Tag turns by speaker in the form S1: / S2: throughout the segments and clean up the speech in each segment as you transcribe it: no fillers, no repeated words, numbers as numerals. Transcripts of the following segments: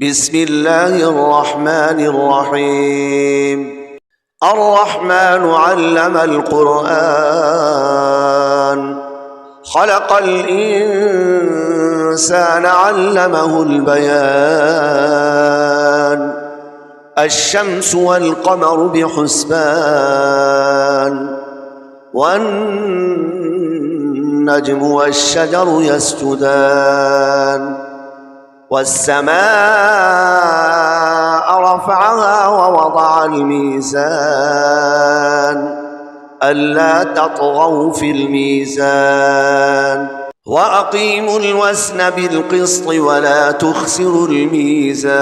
S1: بسم الله الرحمن الرحيم. الرحمن علم القرآن، خلق الإنسان علمه البيان. الشمس والقمر بحسبان، والنجم والشجر يسجدان. والسماء رفعها ووضع الميزان ألا تطغوا في الميزان وأقيموا الوزن بالقسط ولا تخسروا الميزان.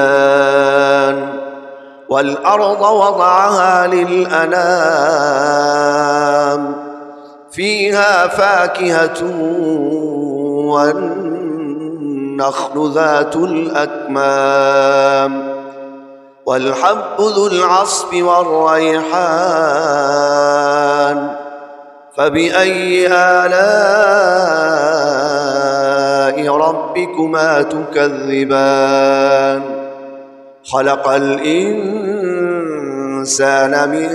S1: والأرض وضعها للأنام، فيها فاكهة والنخل ذات الأكمام والحب ذو العصف والريحان. فبأي آلاء ربكما تكذبان؟ خلق الإنسان من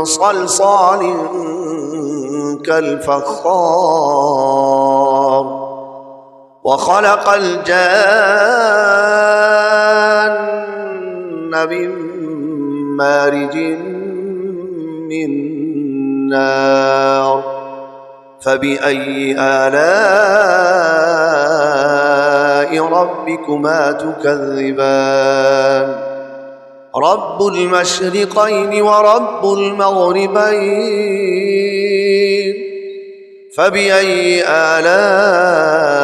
S1: صلصال كالفخار، وخلق الجان من مارج من نار. فبأي آلاء ربكما تكذبان؟ رب المشرقين ورب المغربين. فبأي آلاء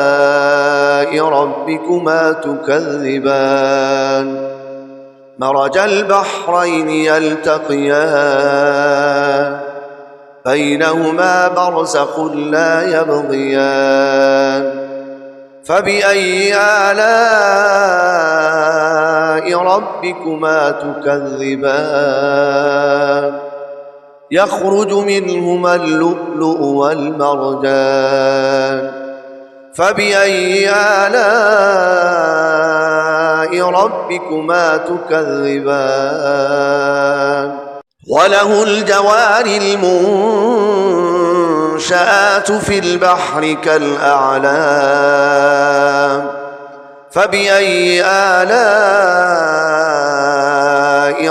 S1: ربكما تكذبان؟ مرج البحرين يلتقيان، بينهما برزخ لا يبغيان. فبأي آلاء ربكما تكذبان؟ يخرج منهما اللؤلؤ والمرجان. فبأي آلاء ربكما تكذبان؟ وله الجوار المنشآت في البحر كالأعلام. فبأي آلاء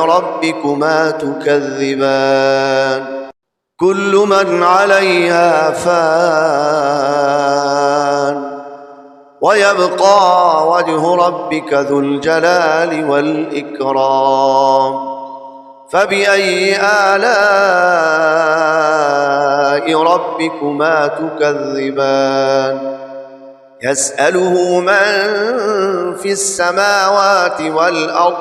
S1: ربكما تكذبان؟ كل من عليها فان، ويبقى وجه ربك ذو الجلال والإكرام. فبأي آلاء ربكما تكذبان؟ يسأله من في السماوات والأرض،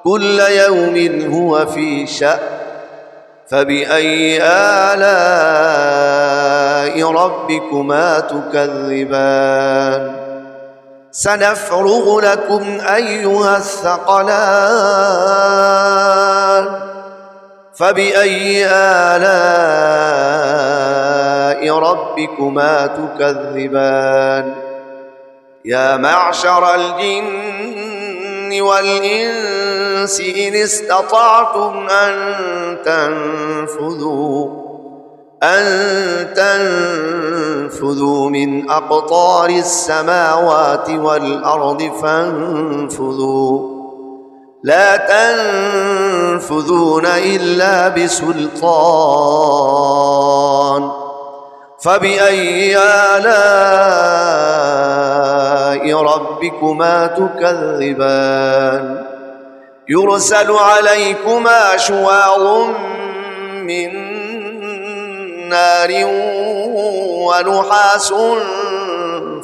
S1: كل يوم هو في شأن. فبأي آلاء ربكما تكذبان؟ سنفرغ لكم أيها الثقلان. فبأي آلاء ربكما تكذبان؟ يا معشر الجن والإنس إن استطعتم أن تنفذوا من أقطار السماوات والأرض فانفذوا، لا تنفذون إلا بسلطان. فبأي آلاء ربكما تكذبان؟ يرسل عليكما شواظ من نار ونحاس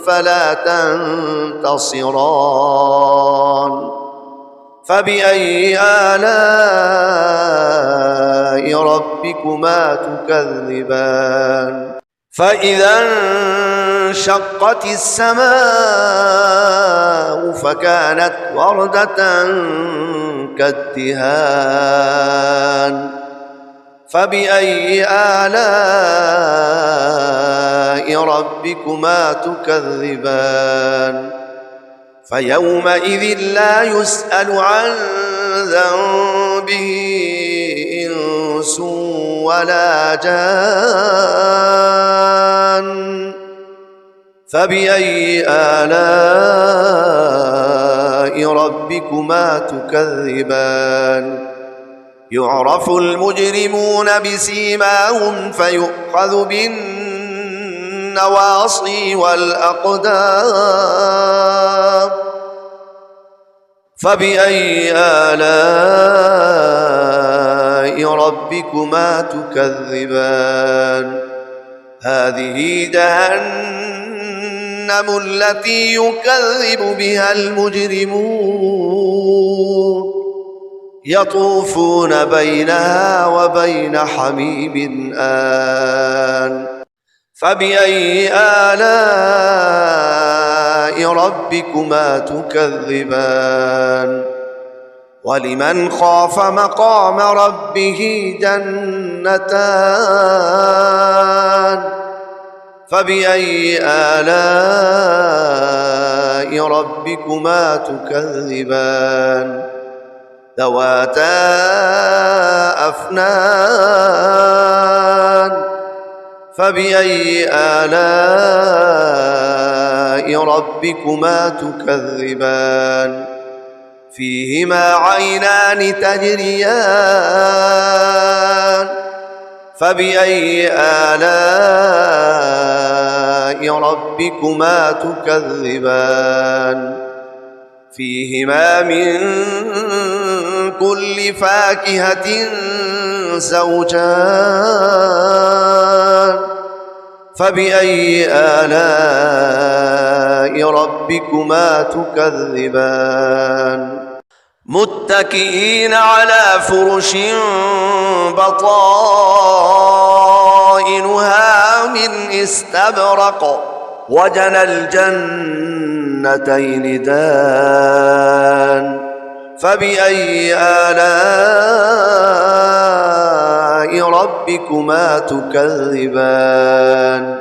S1: فلا تنتصران. فبأي آلاء ربكما تكذبان؟ فإذا انشقت السماء فكانت وردة كالدهان. فبأي آلاء ربكما تكذبان؟ فيومئذ لا يسأل عن ذنبه إنس ولا جان فبأي آلاء ربكما تكذبان يعرف المجرمون بسيماهم فيؤخذ بالنواصي والأقدام فبأي آلاء ربكما تكذبان هذه جهنم التي يكذب بها المجرمون يطوفون بينها وبين حميم آن فبأي آلاء ربكما تكذبان ولمن خاف مقام ربه جنتان فبأي آلاء ربكما تكذبان ذواتا أفنان فبأي آلاء ربكما تكذبان فيهما عينان تجريان فبأي آلاء ربكما تكذبان فيهما من كل فاكهة زوجان فبأي آلاء ربكما تكذبان متكئين على فرش بطائنها من استبرق وجنى الجنتين دان فبأي آلاء ربكما تكذبان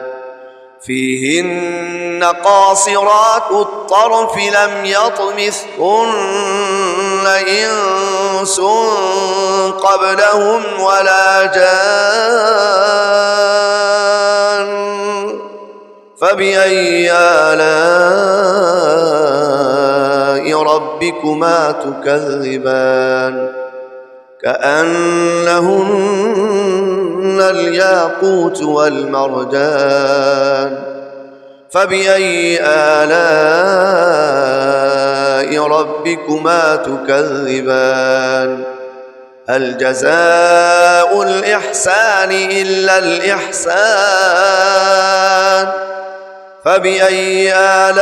S1: فيهن قاصرات الطرف لم يطمثهن إنس قبلهم ولا جان فبأي آلاء ربكما تكذبان كأنهن الياقوت والمرجان فبأي آلاء ربكما تكذبان هل جزاء الإحسان إلا الإحسان فبأي آلاء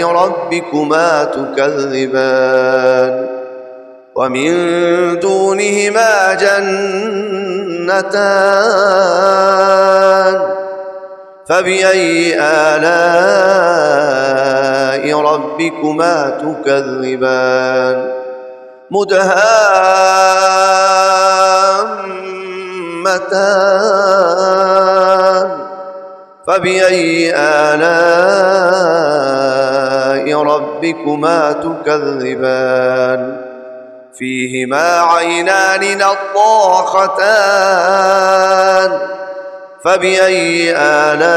S1: ربكما تكذبان ومن دونهما جنتان فبأي آلاء ربكما تكذبان مدهامتان فبأي آلاء ربكما تكذبان فيهما عينان نضاختان فبأي آلاء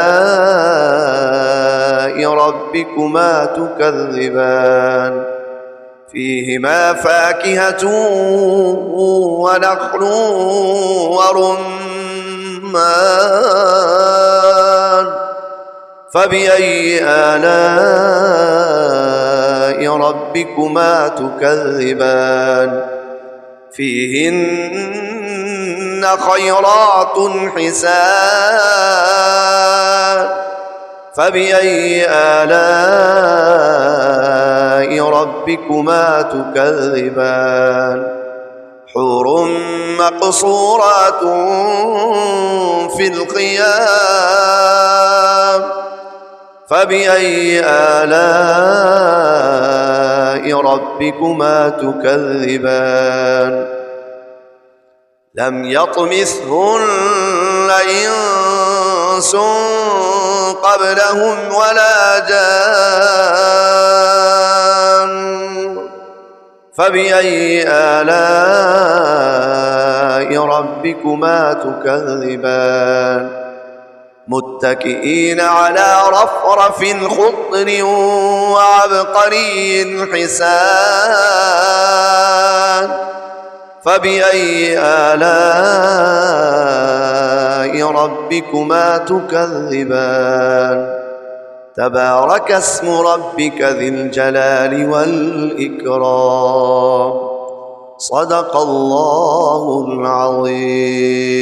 S1: ربكما تكذبان فيهما فاكهة ونخل ورمان فبأي آلاء ربكما تكذبان فيهن خيرات حسان فبأي آلاء ربكما تكذبان حور مقصورات في الخيام فبأي آلاء ربكما تكذبان لم يطمثهن إنس إنس قبلهم ولا جان فبأي آلاء ربكما تكذبان متكئين على رفرف خضر وعبقري حسان فبأي آلاء ربكما تكذبان تبارك اسم ربك ذي الجلال والإكرام صدق الله العظيم.